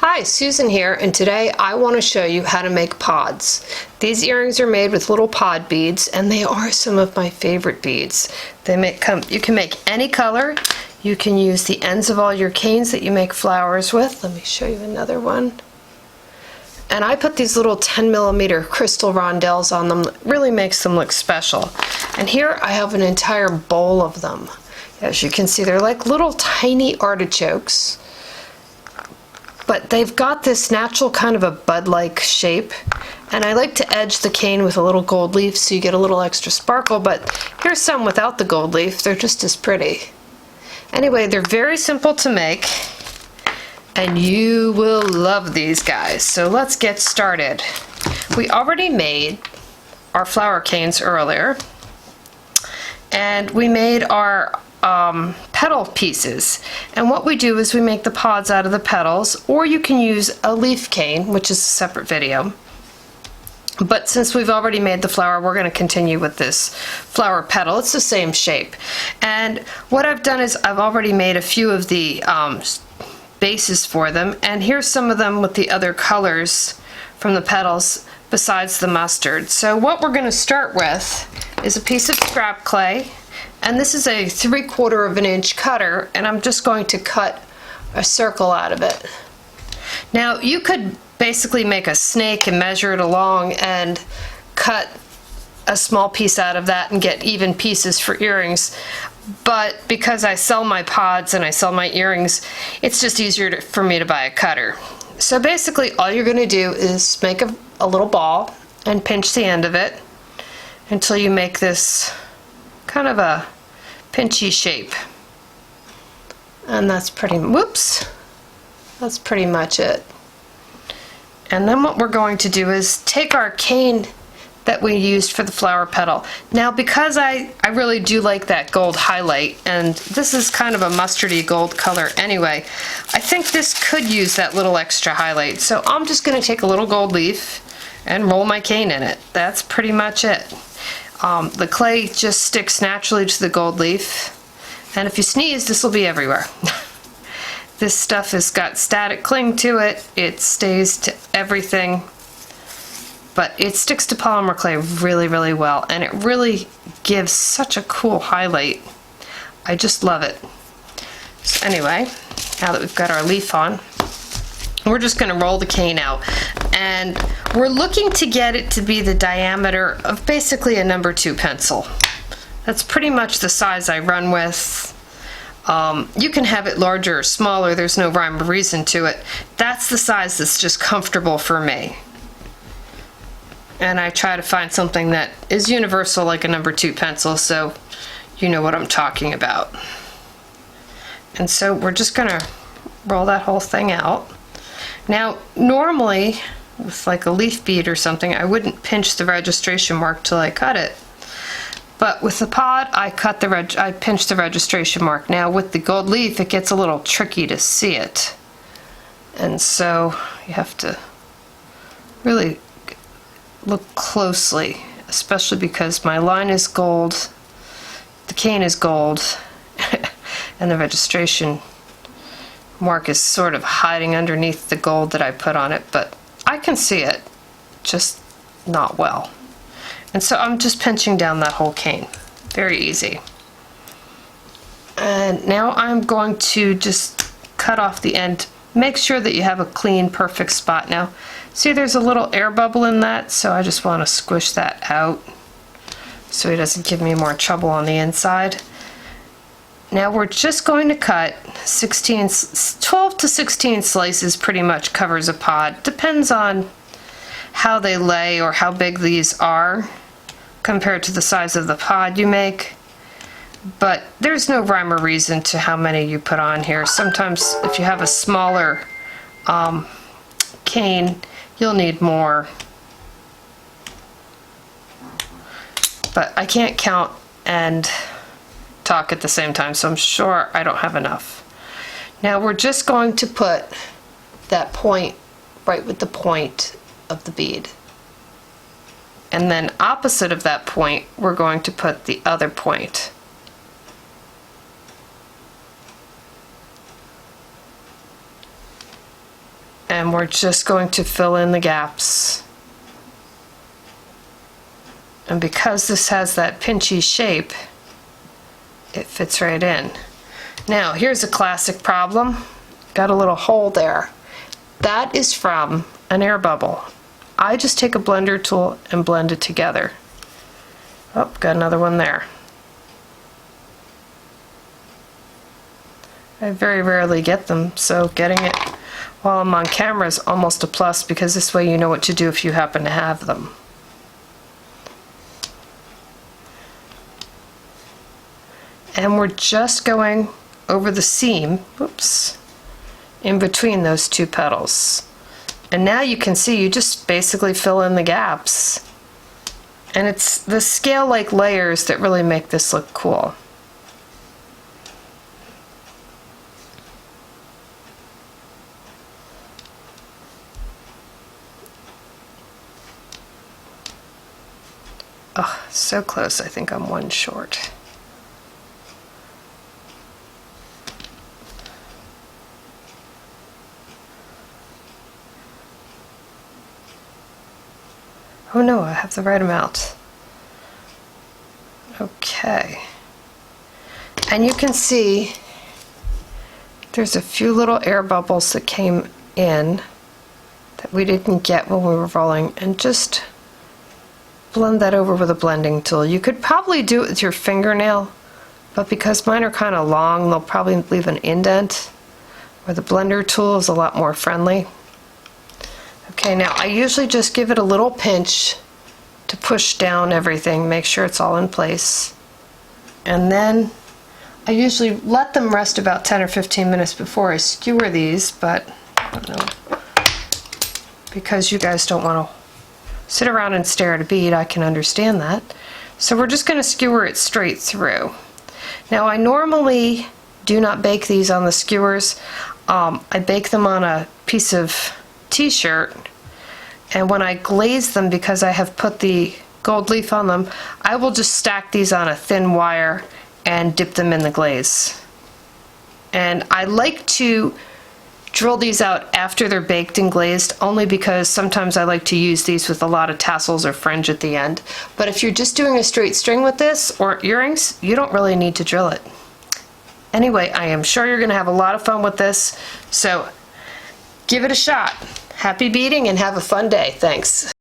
Hi, Susan here, and today I want to show you how to make pods. These earrings are made with little pod beads, and they are some of my favorite beads. You can make any color. You can use the ends of all your canes that you make flowers with. Let me show you another one. And I put these little 10mm crystal rondelles on them. It really makes them look special. And here I have an entire bowl of them. As you can see, they're like little tiny artichokes. But they've got this natural kind of a bud-like shape, and I like to edge the cane with a little gold leaf so you get a little extra sparkle, but here's some without the gold leaf. They're just as pretty. Anyway, they're very simple to make, and you will love these guys. So let's get started. We already made our flower canes earlier, and we made our petal pieces, and what we do is we make the pods out of the petals, or you can use a leaf cane, which is a separate video. But since we've already made the flower, we're going to continue with this flower petal. It's the same shape. And what I've done is I've already made a few of the bases for them, and here's some of them with the other colors from the petals besides the mustard. So what we're going to start with is a piece of scrap clay. And this is a 3/4 of an inch cutter, and I'm just going to cut a circle out of it. Now you could basically make a snake and measure it along and cut a small piece out of that and get even pieces for earrings, but because I sell my pods and I sell my earrings, it's just easier for me to buy a cutter. So basically all you're going to do is make a little ball and pinch the end of it until you make this kind of a pinchy shape, and that's pretty much it. And then what we're going to do is take our cane that we used for the flower petal. Now because I really do like that gold highlight, and this is kind of a mustardy gold color anyway, I think this could use that little extra highlight. So I'm just going to take a little gold leaf and roll my cane in it. That's pretty much it. The clay just sticks naturally to the gold leaf, and if you sneeze, this will be everywhere. This stuff has got static cling to it. It stays to everything, but it sticks to polymer clay really, really well, and it really gives such a cool highlight. I just love it. So anyway, now that we've got our leaf on, we're just going to roll the cane out, and we're looking to get it to be the diameter of basically a number 2 pencil. That's pretty much the size I run with. You can have it larger or smaller, there's no rhyme or reason to it. That's the size that's just comfortable for me. And I try to find something that is universal like a number 2 pencil, so you know what I'm talking about. And so we're just going to roll that whole thing out. Now, normally, with like a leaf bead or something, I wouldn't pinch the registration mark till I cut it. But with the pod, I pinch the registration mark. Now, with the gold leaf, it gets a little tricky to see it. And so you have to really look closely, especially because my line is gold, the cane is gold, and the registration mark is sort of hiding underneath the gold that I put on it, but I can see it, just not well. And so I'm just pinching down that whole cane. Very easy. And now I'm going to just cut off the end. Make sure that you have a clean, perfect spot. Now, see there's a little air bubble in that, so I just want to squish that out so it doesn't give me more trouble on the inside. Now we're just going to cut 12 to 16 slices, pretty much covers a pod. Depends on how they lay or how big these are compared to the size of the pod you make. But there's no rhyme or reason to how many you put on here. Sometimes if you have a smaller cane, you'll need more. But I can't count and talk at the same time, so I'm sure I don't have enough. Now we're just going to put that point right with the point of the bead, and then opposite of that point we're going to put the other point. And we're just going to fill in the gaps. And because this has that pinchy shape, it fits right in. Now, here's a classic problem. Got a little hole there. That is from an air bubble. I just take a blender tool and blend it together. Oh, got another one there. I very rarely get them, so getting it while I'm on camera is almost a plus, because this way you know what to do if you happen to have them. And we're just going over the seam, oops, in between those two petals. And now you can see you just basically fill in the gaps. And it's the scale-like layers that really make this look cool. Oh, so close. I think I'm one short. Oh no, I have the right amount. Okay. And you can see there's a few little air bubbles that came in that we didn't get when we were rolling, and just blend that over with a blending tool. You could probably do it with your fingernail, but because mine are kind of long, they'll probably leave an indent, where the blender tool is a lot more friendly. Okay, now I usually just give it a little pinch to push down everything, make sure it's all in place. And then I usually let them rest about 10 or 15 minutes before I skewer these, but I don't know, because you guys don't want to sit around and stare at a bead, I can understand that. So we're just going to skewer it straight through. Now I normally do not bake these on the skewers. I bake them on a piece of t-shirt, and when I glaze them, because I have put the gold leaf on them, I will just stack these on a thin wire and dip them in the glaze. And I like to drill these out after they're baked and glazed, only because sometimes I like to use these with a lot of tassels or fringe at the end. But if you're just doing a straight string with this, or earrings, you don't really need to drill it. Anyway, I am sure you're going to have a lot of fun with this, so give it a shot. Happy beading and have a fun day. Thanks.